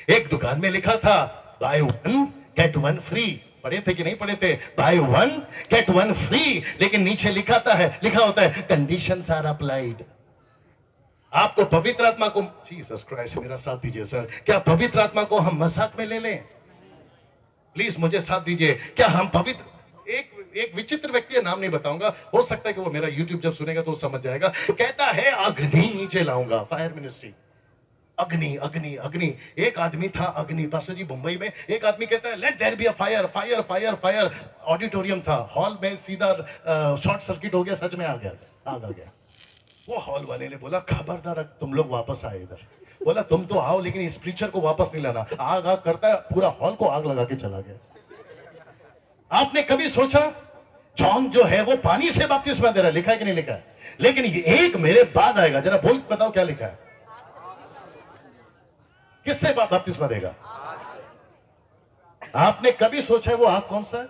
एक दुकान में लिखा था बाय 1 गेट 1 फ्री, पढ़े थे कि नहीं पढ़े थे? बाय 1 गेट 1 फ्री, लेकिन नीचे लिखा होता है कंडीशंस आर अप्लाइड। आपको पवित्र आत्मा को, जीसस क्राइस्ट मेरा साथ दीजिए सर, क्या पवित्र आत्मा को हम मजाक में ले लें? प्लीज मुझे साथ दीजिए। क्या हम पवित्र, एक विचित्र व्यक्ति है, नाम नहीं बताऊंगा, हो सकता है कि वो मेरा यूट्यूब जब सुनेगा तो समझ जाएगा, कहता है अग्नि नीचे लाऊंगा, फायर मिनिस्ट्री, अग्नि अग्नि अग्नि। एक आदमी था अग्नि, पास्टर जी मुंबई में, एक आदमी कहता है let there be a fire, fire fire fire. Auditorium था, हॉल में सीधा शॉर्ट सर्किट हो गया, सच में आग आ गया। वो हॉल वाले ने बोला खबरदार तुम लोग वापस आए इधर। बोला तुम तो आओ लेकिन इस प्रीचर को वापस नहीं लाना। आग करता है, पूरा हॉल को आग लगा के चला गया। आपने कभी सोचा जॉन जो है वो पानी से बपतिस्मा दे रहा है, लिखा है कि नहीं लिखा है? लेकिन ये एक मेरे बाद आएगा, जरा बोल बताओ क्या लिखा है, किससे बपतिस्मा देगा? आपने कभी सोचा है वो आग कौन सा है?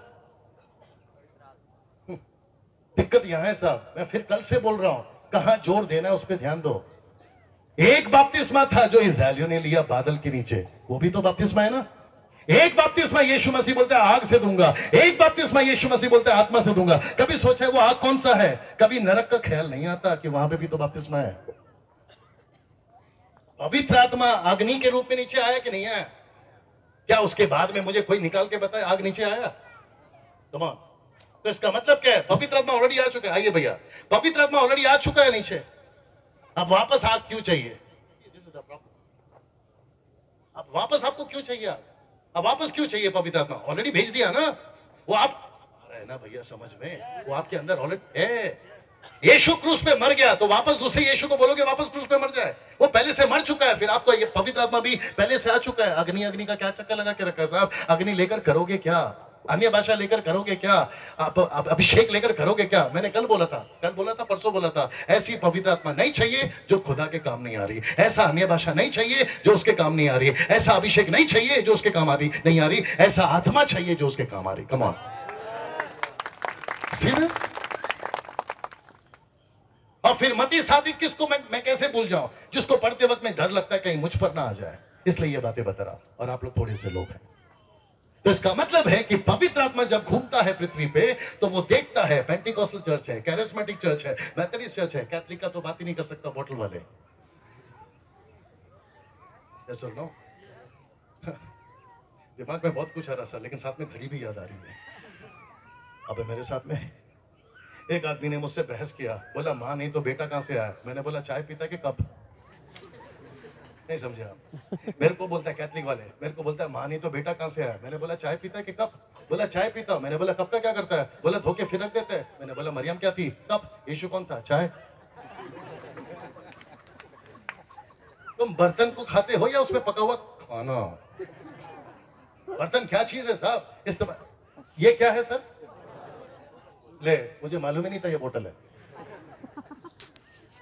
दिक्कत यहां है साहब, मैं फिर कल से बोल रहा हूं, कहां जोर देना है उस पर ध्यान दो। एक बपतिस्मा था जो इस्राएलियों ने लिया बादल के नीचे, वो भी तो बपतिस्मा है ना। एक बपतिस्मा यीशु मसीह बोलते हैं आग से दूंगा, एक बपतिस्मा यीशु मसीह बोलते हैं आत्मा से दूंगा। कभी सोचा है वो आग कौन सा है? कभी नरक का ख्याल नहीं आता कि वहां पे भी तो बपतिस्मा है। पवित्र आत्मा अग्नि के रूप में नीचे आया कि नहीं आया? क्या उसके बाद में मुझे कोई निकाल के बताए आग नीचे आया? Come on. तो इसका मतलब क्या है? पवित्र आत्मा ऑलरेडी आ चुका है। आइए भैया, पवित्र आत्मा ऑलरेडी आ चुका है नीचे, अब वापस आग क्यों चाहिए? अब वापस आपको क्यों चाहिए आग? अब वापस क्यों चाहिए पवित्र आत्मा? ऑलरेडी भेज दिया ना, वो आप आ रहा है ना भैया समझ में, वो आपके अंदर ऑलरेडी है। यीशु क्रूस पे मर गया तो वापस दूसरे यीशु को बोलोगे वापस क्रूस पे मर जाए? वो पहले से मर चुका है, फिर आपको ये पवित्र आत्मा भी पहले से आ चुका है। अग्नि अग्नि का क्या चक्कर लगा के रखा है साहब? अग्नि लेकर करोगे क्या? अन्य भाषा लेकर करोगे क्या? आप अभिषेक लेकर करोगे क्या? मैंने कल बोला था, परसों बोला था, ऐसी पवित्र आत्मा नहीं चाहिए जो खुदा के काम नहीं आ रही, ऐसा अन्य भाषा नहीं चाहिए जो उसके काम नहीं आ रही, ऐसा अभिषेक नहीं चाहिए जो उसके काम आ रही नहीं आ रही, ऐसा आत्मा चाहिए जो उसके काम आ रही। Come on, serious. और फिर मती सादिक किसको मैं कैसे भूल जाऊं, जिसको पढ़ते वक्त में डर लगता है कहीं मुझ पर ना आ जाए, इसलिए ये बातें बता रहा। और आप लोग थोड़े से लोग हैं, तो इसका मतलब है कि पवित्र आत्मा जब घूमता है पृथ्वी पे तो वो देखता है पेंटिकोस्टल चर्च है, कैरिस्मेटिक चर्च है, मेथोडिस्ट चर्च है, कैथलिक का तो बात ही नहीं कर सकता, बोतल वाले। yes or no? दिमाग में बहुत कुछ आ रहा था, लेकिन साथ में घड़ी भी याद आ रही है। अब मेरे साथ में एक आदमी ने मुझसे बहस किया, बोला माँ नहीं तो बेटा कहां से आया? मैंने बोला चाय पीता कि कप? नहीं समझे आप? मेरे को बोलता है कैथलिक वाले, मेरे को बोलता है माँ नहीं तो बेटा कहां से आया? मैंने बोला चाय पीता है कि कप? बोला चाय पीता। मैंने बोला कप का क्या करता है? बोला धो के फिर रख देता है। मैंने बोला मरियम क्या थी? कप। यीशु कौन था? चाय। तुम बर्तन को खाते हो या उसमें पका हुआ खाना? बर्तन क्या चीज है साहब? इस्तेमाल ये क्या है सर? ले, मुझे मालूम ही नहीं था ये बोतल है।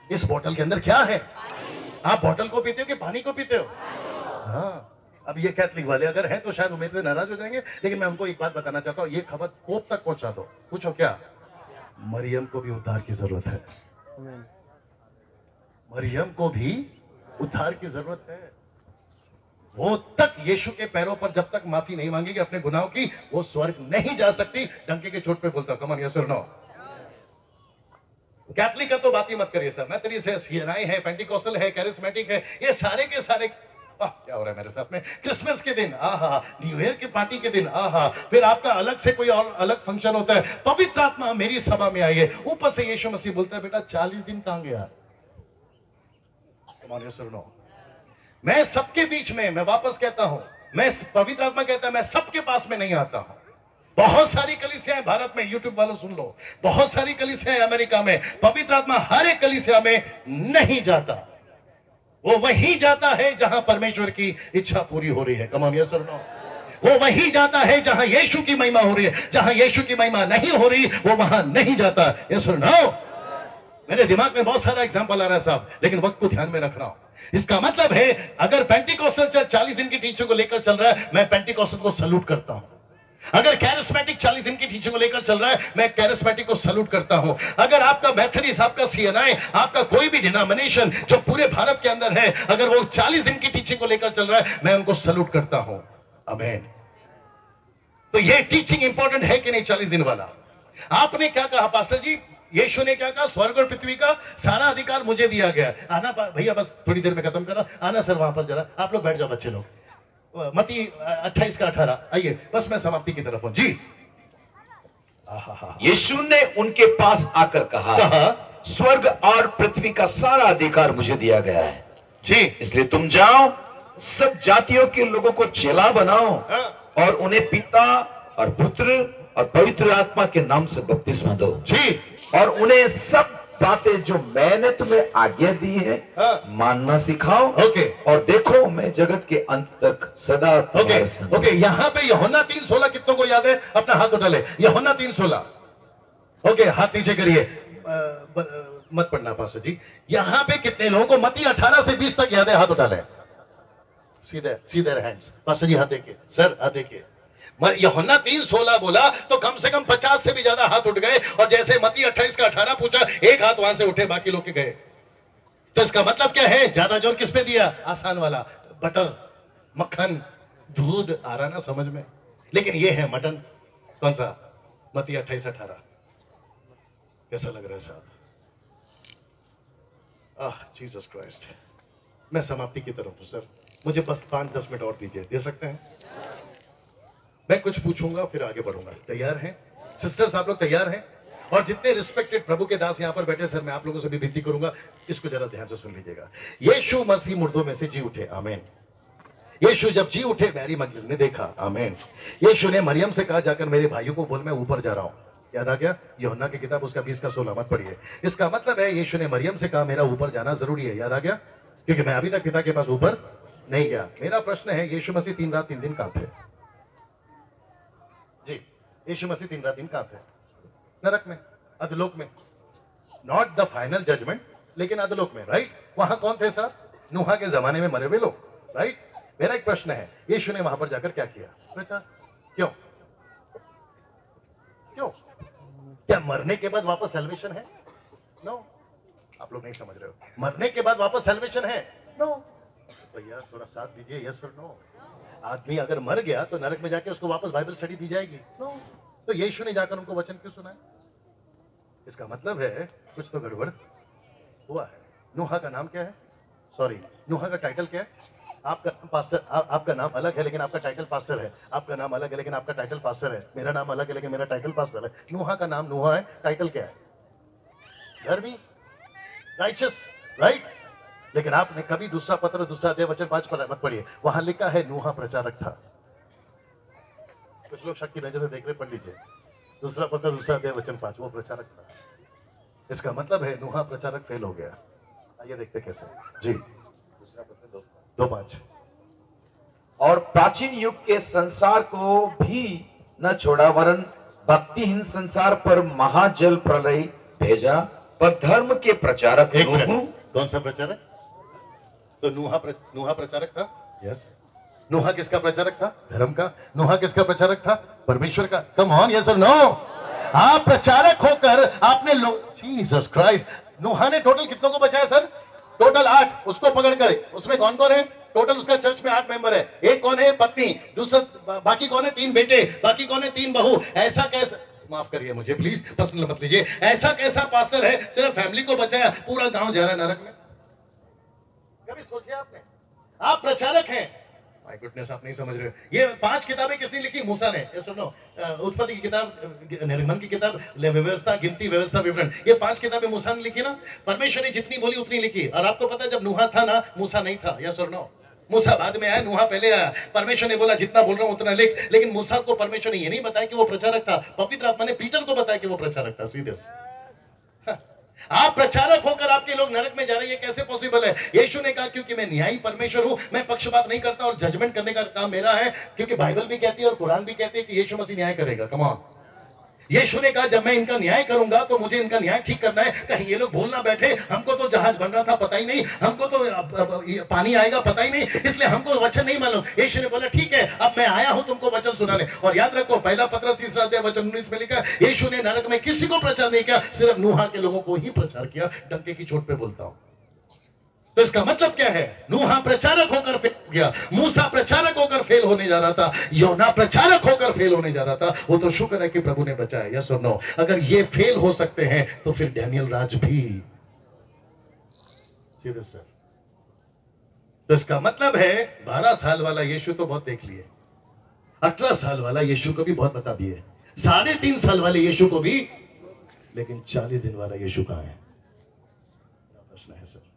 इस बोतल के अंदर क्या है? आप बोतल को पीते हो कि पानी को पीते हो? हाँ। अब ये कैथलिक वाले अगर हैं तो शायद वो मेरे से नाराज हो जाएंगे, लेकिन मैं उनको एक बात बताना चाहता हूँ, ये खबर पोप तक पहुंचा दो। पूछो क्या? मरियम को भी उद्धार की जरूरत है। मरियम को भी उद्धार की जरूरत है। वो तक यीशु के पैरों पर जब तक माफी नहीं मांगेगी अपने गुनाहों की, वो स्वर्ग नहीं जा सकती। डंके के चोट पे बोलता, कम ऑन, यस और नो? कैथलिक का तो बात ही मत करिए सर, मेथोडिस्ट है, सीएनआई है, पेंटिकोस्टल है, कैरिस्मेटिक है, ये सारे के सारे क्या हो रहा है मेरे साथ में? क्रिसमस के दिन आहा, न्यू ईयर के पार्टी के दिन आहा, फिर आपका अलग से कोई और अलग फंक्शन होता है, पवित्र आत्मा मेरी सभा में आई है। ऊपर से यीशु मसीह बोलता है बेटा 40 दिन कहां गया? सुनो, मैं सबके बीच में, मैं वापस कहता हूं, मैं पवित्र आत्मा कहता है मैं सबके पास में नहीं आता हूं। बहुत सारी कलीसियाएं भारत में, यूट्यूब वालों सुन लो, बहुत सारी कलीसियाएं अमेरिका में, पवित्र आत्मा हर एक कलीसिया में नहीं जाता। वो वहीं जाता है जहां परमेश्वर की इच्छा पूरी हो रही है। कम ऑन, यस और नो? वो वहीं जाता है जहां यीशु की महिमा हो रही है। जहां यीशु की महिमा नहीं हो रही वो वहां नहीं जाता। यस और नो? मेरे दिमाग में बहुत सारा एग्जांपल आ रहा है साहब, लेकिन वक्त को ध्यान में रख रहा हूं। इसका मतलब है अगर पेंटिकोस्टल चर्च 40 दिन की टीचिंग को लेकर चल रहा है, मैं पेंटिकोस्टल को सैल्यूट करता हूं। अगर कैरिस्मेटिक 40 दिन की टीचिंग को लेकर चल रहा है, मैं कैरिस्मेटिक को सैल्यूट करता हूं। अगर आपका मेथोडिस्ट, आपका सीएनआई, आपका कोई भी डिनोमिनेशन जो पूरे भारत के अंदर है, अगर वो 40 दिन की टीचिंग को लेकर चल रहा है, मैं उनको सैल्यूट करता हूं। आमीन। तो ये टीचिंग इंपॉर्टेंट है कि नहीं? 40 दिन वाला। आपने क्या कहा पास्टर जी? यीशु ने क्या कहा? स्वर्ग और पृथ्वी का सारा अधिकार मुझे दिया गया। आना भैया, बस थोड़ी देर में खत्म करा। आना सर वहां पर जरा, आप लोग बैठ जाओ बच्चे लोग। मत्ती 28 का 18। आइए, बस मैं समाप्ति की तरफ हूं जी। यीशु ने उनके पास आकर कहा, स्वर्ग और पृथ्वी का सारा अधिकार मुझे दिया गया है जी, इसलिए तुम जाओ, सब जातियों के लोगों को चेला बनाओ और उन्हें पिता और पुत्र और पवित्र आत्मा के नाम से बपतिस्मा दो जी, और उन्हें सब बातें जो मैंने तुम्हें आज्ञा दी है मानना सिखाओ। ओके। और देखो मैं जगत के अंत तक सदा तुम्हारे संग। ओके, यहाँ पे यूहन्ना 3:16 कितनों को याद है? अपना हाथ उठा ले। यूहन्ना 3:16। ओके, हाथ नीचे करिए, मत पढ़ना पास्टर जी। यहाँ पे कितने लोगों को मत्ती 18 से 20 तक याद है? हाथ उठा ले। सीधे सीधे हैंड्स। पास्टर जी हाथ देखिए, सर हाथ देखिए। यूहन्ना 3:16 बोला तो कम से कम 50 से भी ज्यादा हाथ उठ गए। और जैसे मत्ती 28 का 18 पूछा, एक हाथ वहां से उठे, बाकी लोग के गए। तो इसका मतलब क्या है? ज्यादा जोर किस पे दिया? आसान वाला, बटर, मक्खन, दूध। आ रहा ना समझ में? लेकिन ये है मटन। कौन सा? मत्ती 28-18। कैसा लग रहा है साहब? Jesus Christ. मैं समाप्ति की तरफ हूं सर, मुझे बस 5-10 मिनट और दीजिए। दे सकते हैं? मैं कुछ पूछूंगा फिर आगे बढ़ूंगा। तैयार हैं सिस्टर्स? आप लोग तैयार हैं? और जितने रिस्पेक्टेड प्रभु के दास यहां पर बैठे सर, मैं आप लोगों से भी विनती करूंगा, इसको जरा ध्यान से सुन लीजिएगा। यीशु मसीह मुर्दों में से जी उठे। आमीन। यीशु जब जी उठे, मैरी मगदलीनी ने देखा। आमीन। यीशु ने मरियम से कहा, जाकर मेरे भाइयों को बोल मैं ऊपर जा रहा हूं। याद आ गया? यूहन्ना की किताब उसका 20-16 मत पढ़िए। इसका मतलब है यीशु ने मरियम से कहा मेरा ऊपर जाना जरूरी है। याद आ गया? क्योंकि मैं अभी तक पिता के पास ऊपर नहीं गया। मेरा प्रश्न है, यीशु मसीह 3 रात 3 दिन कहां थे? जी, यीशु मसीह 3 रात 3 कहां थे? नरक में, अधलोक में। नॉट द फाइनल जजमेंट, लेकिन अधलोक में। राइट? वहां कौन थे सर? नूहा के जमाने में मरे हुए लोग। राइट? मेरा एक प्रश्न है, यीशु ने वहां पर जाकर क्या किया? प्रचार। क्यों? क्यों? क्या मरने के बाद वापस सैल्वेशन है? नो। आप लोग नहीं समझ रहे हो। मरने के बाद वापस सैल्वेशन है? नो। भैया थोड़ा साथ दीजिए। यस और नो। आदमी अगर मर गया तो नरक में जाके उसको वापस बाइबल स्टडी दी जाएगी? नो। तो यीशु ने जाकर उनको वचन क्यों सुनाया? इसका मतलब है कुछ तो गड़बड़ हुआ है। नूहा का नाम क्या है? सॉरी, नूहा का टाइटल क्या है? आपका नाम पास्टर, आपका नाम अलग है लेकिन आपका टाइटल पास्टर है। आपका नाम अलग है लेकिन आपका टाइटल पास्टर है। मेरा नाम अलग है लेकिन मेरा टाइटल पास्टर है। नूहा का नाम नूहा है, टाइटल क्या है? धर्मी, राइचस। राइट? लेकिन आपने कभी दूसरा पत्र, दूसरा अध्याय वचन 5 पर मत पढ़िए। वहां लिखा है नूहा प्रचारक था। कुछ लोग शक्ति नजर से देख रहे, पढ़ लीजिए। दूसरा पत्र, दूसरा अध्याय वचन 5, वो प्रचारक था। इसका मतलब है नूहा प्रचारक फेल हो गया। आइए देखते कैसे। जी, दूसरा पत्र 2:5। और प्राचीन युग के संसार को भी न छोड़ा, वरन भक्तिहीन संसार पर महाजल प्रलय भेजा। पर धर्म के प्रचारक एक नूह। मिनट, कौन सा प्रचारक? तो नूहा प्रचारक था। यस। नूहा किसका प्रचारक था? धर्म का। नूहा किसका प्रचारक था? परमेश्वर का। कम ऑन, यस और नो? आप प्रचारक होकर आपने लोग, जीसस क्राइस्ट, नूहा ने टोटल कितनों को बचाया सर? टोटल 8। उसको पकड़ कर, उसमें कौन कौन है? टोटल उसका चर्च में 8 मेंबर है। एक कौन है? पत्नी। दूसरा, बाकी कौन है? 3 बेटे। बाकी कौन है? 3 बहू। ऐसा कैसा, माफ करिए मुझे प्लीज, पर्सनल मत लीजिए। ऐसा कैसा पास्टर है, सिर्फ फैमिली को बचाया, पूरा गांव जा रहा है नरक में? कभी सोचिए आपने? आप प्रचारक हैं। माय गुडनेस, आप नहीं समझ रहे हो। ये 5 किताबें किसने लिखी? मूसा ने। ये सुनो, उत्पत्ति की किताब, निर्गमन की किताब, व्यवस्था, गिनती, व्यवस्था, विवरण, ये 5 किताबें मूसा ने लिखी ना। परमेश्वर ने जितनी बोली उतनी लिखी। और आपको पता है जब नूहा था ना, मूसा नहीं था। यस और नो? मूसा बाद में आया, नूहा पहले आया। परमेश्वर ने बोला जितना बोल रहा हूं उतना लिख। लेकिन मूसा को परमेश्वर ने ये नहीं बताया कि वो प्रचारक था। पवित्र आत्मा ने पीटर को बताया कि वो प्रचारक था। सीधे आप प्रचारक होकर आपके लोग नरक में जा रहे हैं, ये कैसे पॉसिबल है? यीशु ने कहा क्योंकि मैं न्यायी परमेश्वर हूं, मैं पक्षपात नहीं करता और जजमेंट करने का काम मेरा है। क्योंकि बाइबल भी कहती है और कुरान भी कहती है कि यीशु मसीह न्याय करेगा। Come on. यीशु ने कहा जब मैं इनका न्याय करूंगा तो मुझे इनका न्याय ठीक करना है। कहीं ये लोग बोल ना बैठे हमको तो जहाज बन रहा था पता ही नहीं, हमको तो पानी आएगा पता ही नहीं, इसलिए हमको वचन नहीं मालूम। यीशु ने बोला ठीक है, अब मैं आया हूं तुमको वचन सुनाने। और याद रखो, पहला पत्र 3 अध्याय वचन 19 में लिखा है यीशु ने नरक में किसी को प्रचार नहीं किया, सिर्फ नूहा के लोगों को ही प्रचार किया। डंके की चोट पे बोलता हूं। तो इसका मतलब क्या है? नूहा प्रचारक होकर फेल हो गया, मूसा प्रचारक होकर फेल होने जा रहा था, योना प्रचारक होकर फेल होने जा रहा था। वो तो शुक्र है कि प्रभु ने बचाया। यस और नो? अगर ये फेल हो सकते हैं तो फिर डैनियल राज भी। सीधे सर। तो इसका मतलब है 12 साल वाला यीशु तो बहुत देख लिए, 18 साल वाला यीशु को भी बहुत बता दिए, 3.5 साल वाले यीशु को भी, लेकिन 40 दिन वाला यीशु कहां है? प्रश्न है सर।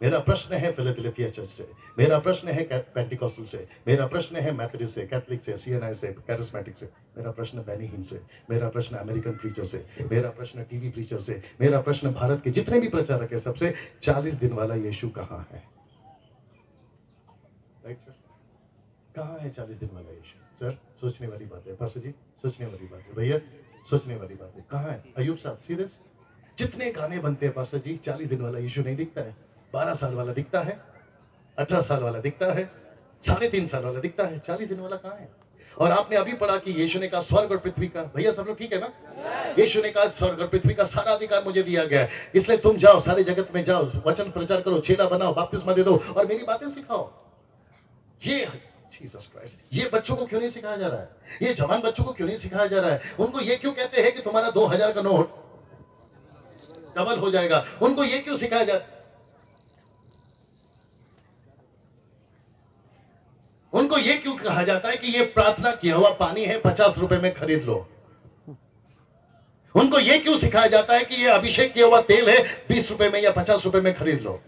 मेरा प्रश्न है फिलाडेल्फिया चर्च से, मेरा प्रश्न है पेंटिकॉस्टल से, मेरा प्रश्न है मैथोडिस्ट से, कैथोलिक से, सीएनआई से, कैरिस्मेटिक से, मेरा प्रश्न बेनी हिन से, मेरा प्रश्न अमेरिकन प्रीचर से, मेरा प्रश्न टीवी प्रीचर से, मेरा प्रश्न भारत के जितने भी प्रचारक है सबसे, 40 दिन वाला यीशु कहां है? Right sir? कहां है 40 दिन वाला यीशु? सर सोचने वाली बात है। पास्टर जी सोचने वाली बात है। भैया सोचने वाली बात है। कहां है? अयूब साहब सीधे, जितने गाने बनते हैं पास्टर जी, 40 दिन वाला यीशु नहीं दिखता है। 12 साल वाला दिखता है, 18 साल वाला दिखता है, 3.5 साल वाला दिखता है, 40 दिन वाला कहां है? और आपने अभी पढ़ा कि यीशु ने कहा स्वर्ग और पृथ्वी का, भैया सब लोग ठीक है ना? यीशु ने कहा स्वर्ग और पृथ्वी का सारा अधिकार मुझे दिया गया है, इसलिए तुम जाओ, सारे जगत में जाओ, वचन प्रचार करो, चेला बनाओ, बपतिस्मा दे दो और मेरी बातें सिखाओ। ये जीसस क्राइस्ट, ये बच्चों को क्यों नहीं सिखाया जा रहा है? ये जवान बच्चों को क्यों नहीं सिखाया जा रहा है? उनको ये क्यों कहते हैं कि तुम्हारा 2000 का नोट डबल हो जाएगा? उनको ये क्यों सिखाया जाता? उनको ये क्यों कहा जाता है कि ये प्रार्थना किया हुआ पानी है, 50 रुपए में खरीद लो? उनको ये क्यों सिखाया जाता है कि ये अभिषेक किया हुआ तेल है, 20 रुपए में या 50 रुपए में खरीद लो?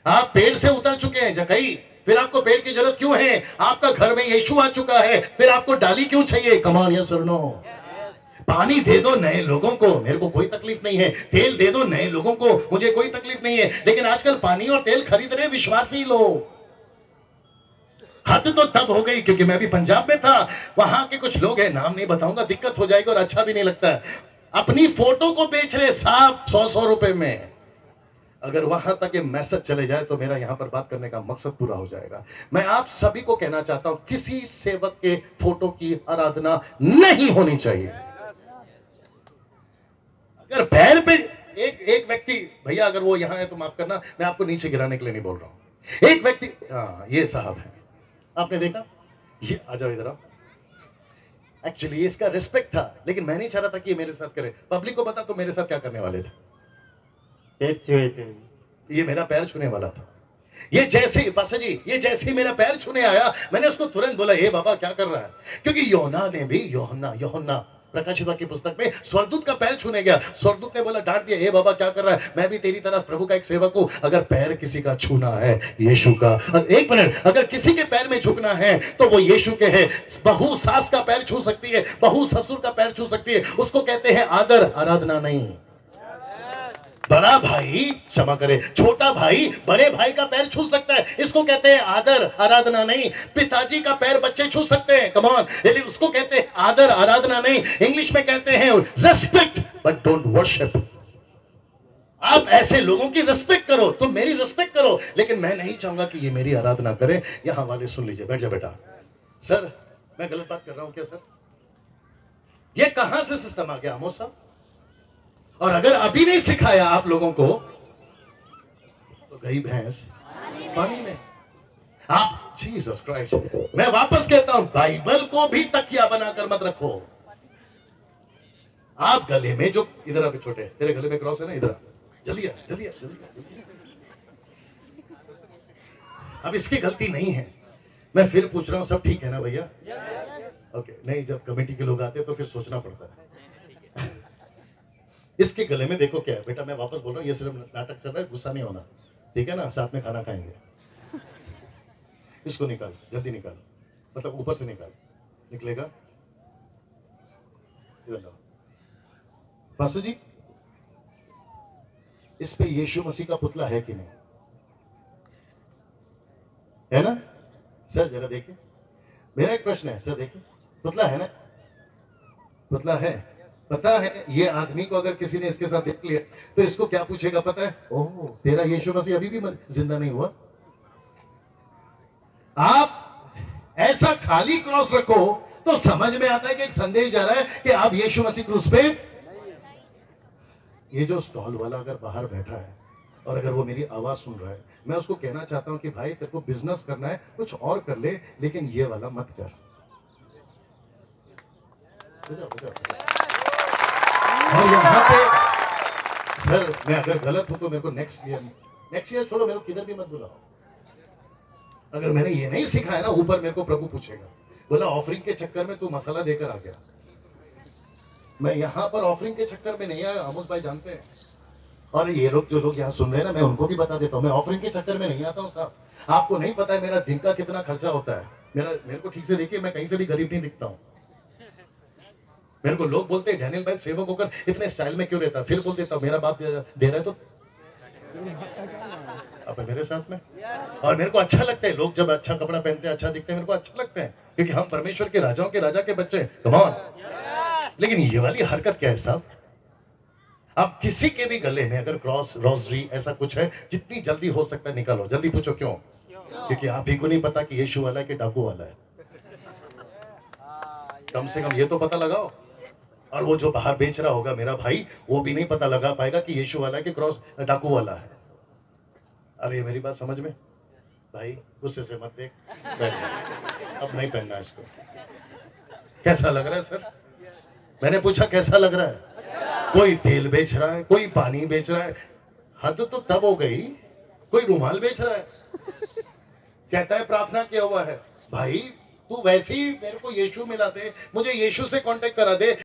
आप पेड़ से उतर चुके हैं जकई, फिर आपको पेड़ की जरूरत क्यों है? आपका घर में यीशु आ चुका है, फिर आपको डाली क्यों चाहिए? कम ऑन यस और नो। पानी दे दो नए लोगों को, मेरे को कोई तकलीफ नहीं है। तेल दे दो नए लोगों को, मुझे कोई तकलीफ नहीं है। लेकिन आजकल पानी और तेल खरीद रहे विश्वासी लोग। हद तो तब हो गई क्योंकि मैं भी पंजाब में था, वहां के कुछ लोग हैं, नाम नहीं बताऊंगा, दिक्कत हो जाएगी और अच्छा भी नहीं लगता है, अपनी फोटो को बेच रहे साहब 100-100 रुपए में। अगर वहां तक ये मैसेज चले जाए तो मेरा यहां पर बात करने का मकसद पूरा हो जाएगा। मैं आप सभी को कहना चाहता हूं, किसी सेवक के फोटो की आराधना नहीं होनी चाहिए। अगर पैर पे एक व्यक्ति, भैया अगर वो यहां है तो माफ करना, मैं आपको नीचे गिराने के लिए नहीं बोल रहा हूं। एक व्यक्ति, हाँ ये साहब है, आपने देखा, ये आ जाओ इधर आओ। एक्चुअली इसका रिस्पेक्ट था, लेकिन मैं नहीं चाह रहा था कि ये मेरे साथ करे। पब्लिक को पता तो मेरे साथ क्या करने वाले थे? पैर छुए थे। ये मेरा पैर छूने वाला था। ये जैसे ही पासा जी, ये जैसे ही मेरा पैर छूने आया, मैंने उसको तुरंत बोला, हे बाबा क्या कर रहा है? क्योंकि योना ने भी, योहन्ना प्रकाशित की पुस्तक में स्वर्गदूत का पैर छूने गया। स्वर्गदूत ने बोला, डांट दिया, हे बाबा क्या कर रहा है? मैं भी तेरी तरह प्रभु का एक सेवक हूं। अगर पैर किसी का छूना है यीशु का, एक मिनट, अगर किसी के पैर में झुकना है तो वो यीशु के है। बहू सास का पैर छू सकती है, बहू ससुर का पैर छू सकती है, उसको कहते हैं आदर, आराधना नहीं। बड़ा भाई, क्षमा करे, छोटा भाई बड़े भाई का पैर छू सकता है, इसको कहते हैं आदर, आराधना नहीं। पिताजी का पैर बच्चे छू सकते हैं, कम ऑन, लेकिन उसको कहते हैं आदर, आराधना नहीं। इंग्लिश में कहते हैं रेस्पेक्ट बट डोंट वर्शिप। आप ऐसे लोगों की रिस्पेक्ट करो, तुम मेरी रिस्पेक्ट करो, लेकिन मैं नहीं चाहूंगा कि ये मेरी आराधना करे। यहां वाले सुन लीजिए, बैठ जा बेटा। सर मैं गलत बात कर रहा हूं क्या सर? ये कहां से सिस्टम आ गया आमोस साहब? और अगर अभी नहीं सिखाया आप लोगों को तो गई भैंस पानी में। आप जीसस क्राइस्ट, मैं वापस कहता हूं, बाइबल को भी तकिया बनाकर मत रखो। आप गले में जो, इधर अभी छोटे, तेरे गले में क्रॉस है ना, इधर जल्दी आ, जल्दी आ, जल्दी आ, जल्दी आ। अब इसकी गलती नहीं है, मैं फिर पूछ रहा हूं, सब ठीक है ना भैया? ओके, नहीं, जब कमेटी के लोग आते हैं तो फिर सोचना पड़ता है। इसके गले में देखो क्या है बेटा, मैं वापस बोल रहा हूँ, ये सिर्फ नाटक चल रहा है, गुस्सा नहीं होना, ठीक है ना? साथ में खाना खाएंगे। इसको निकाल, जल्दी निकाल, मतलब ऊपर से निकाल, निकलेगा। इधर लाओ पासू जी, इस पे यीशु मसीह का पुतला है कि नहीं? है ना सर? जरा देखिए, मेरा एक प्रश्न है सर, देखिए पुतला है ना? पुतला है। पता है ये आदमी को अगर किसी ने इसके साथ देख लिया तो इसको क्या पूछेगा पता है? ओह, तेरा यीशु मसीह अभी भी जिंदा नहीं हुआ। आप ऐसा खाली क्रॉस रखो तो समझ में आता है कि एक संदेश जा रहा है कि आप यीशु मसीह क्रूस पे। ये जो स्टॉल वाला अगर बाहर बैठा है और अगर वो मेरी आवाज सुन रहा है, मैं उसको कहना चाहता हूं कि भाई तेरे को बिजनेस करना है, कुछ और कर ले, लेकिन ये वाला मत कर। और यहाँ पे सर, मैं अगर गलत हूं तो मेरे को नेक्स्ट ईयर छोड़ो, मेरे को किधर भी मत बुलाओ। अगर मैंने ये नहीं सिखाया ना, ऊपर मेरे को प्रभु पूछेगा, बोला ऑफरिंग के चक्कर में तू मसाला देकर आ गया। मैं यहां पर ऑफरिंग के चक्कर में नहीं आया, आमोस भाई जानते हैं। और ये लोग जो लोग यहाँ सुन रहे हैं ना, मैं उनको भी बता देता हूँ, मैं ऑफरिंग के चक्कर में नहीं आता हूँ साहब। आपको नहीं पता है मेरा दिन का कितना खर्चा होता है। मेरे को ठीक से देखिए, मैं कहीं से भी गरीब नहीं दिखता हूँ। मेरे को लोग बोलते हैं डैनियल भाई सेवक होकर इतने स्टाइल में क्यों रहता? फिर बोल देता हूं, मेरा बाप दे रहा है तो अब मेरे साथ में। और मेरे को अच्छा लगता है, लोग जब अच्छा कपड़ा पहनते हैं, अच्छा दिखते हैं, मेरे को अच्छा लगता है, क्योंकि हम परमेश्वर के राजाओं के राजा के बच्चे। Come on. लेकिन ये वाली हरकत क्या है साहब? आप किसी के भी गले में अगर क्रॉस, रोजरी, ऐसा कुछ है, जितनी जल्दी हो सकता है निकालो। जल्दी पूछो क्यों? क्योंकि आप ही को नहीं पता कि यीशु वाला है कि डाकू वाला है। कम से कम ये तो पता लगाओ। और वो जो बाहर बेच रहा होगा मेरा भाई, वो भी नहीं पता लगा पाएगा कि यीशु वाला है कि क्रॉस डाकू वाला है। अरे मेरी बात समझ में भाई, गुस्से से मत देख, बैठ जा। अब नहीं पहनना इसको। कैसा लग रहा है सर? मैंने पूछा कैसा लग रहा है? कोई तेल बेच रहा है, कोई पानी बेच रहा है। हद तो तब हो गई, कोई रुमाल बेच रहा है। कहता है प्रार्थना किया हुआ है। भाई तू वैसे ही मेरे को यीशु मिला दे, मुझे यीशु से कांटेक्ट करा दे।